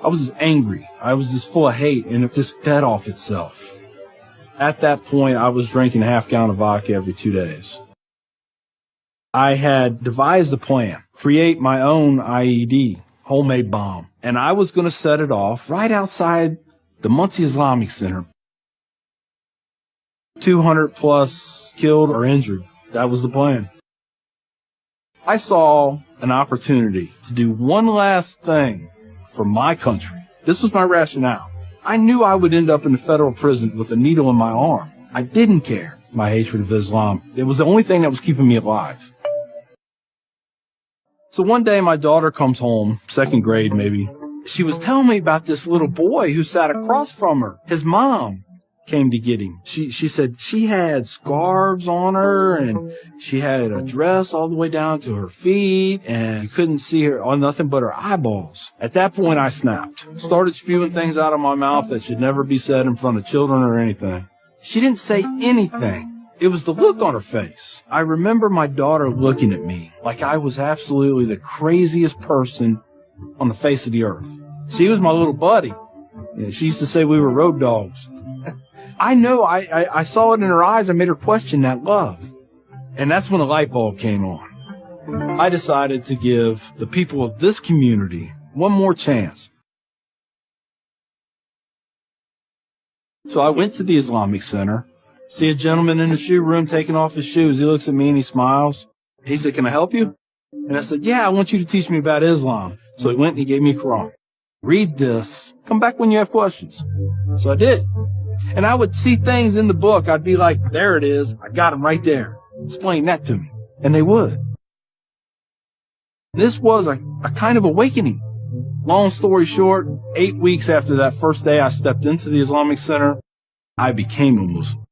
I was just angry. I was just full of hate, and it just fed off itself. At that point, I was drinking a half-gallon of vodka every 2 days. I had devised a plan, create my own IED, homemade bomb, and I was going to set it off right outside the Muncie Islamic Center. 200 plus killed or injured. That was the plan. I saw an opportunity to do one last thing for my country. This was my rationale. I knew I would end up in a federal prison with a needle in my arm. I didn't care. My hatred of Islam. It was the only thing that was keeping me alive. So one day my daughter comes home, 2nd grade maybe. She was telling me about this little boy who sat across from her. His mom came to get him. She said she had scarves on her, and she had a dress all the way down to her feet, and you couldn't see her on nothing but her eyeballs. At that point, I snapped. Started spewing things out of my mouth that should never be said in front of children or anything. She didn't say anything. It was the look on her face. I remember my daughter looking at me like I was absolutely the craziest person on the face of the earth. She was my little buddy. She used to say we were road dogs. I know I saw it in her eyes. I made her question that love. And that's when a light bulb came on. I decided to give the people of this community one more chance. So I went to the Islamic Center, see a gentleman in the shoe room taking off his shoes. He looks at me and he smiles. He said, "Can I help you?" And I said, "Yeah, I want you to teach me about Islam." So he went and he gave me a Quran. "Read this. Come back when you have questions." So I did. And I would see things in the book. I'd be like, "There it is. I got them right there. Explain that to me." And they would. This was a kind of awakening. Long story short, 8 weeks after that first day I stepped into the Islamic Center, I became a Muslim.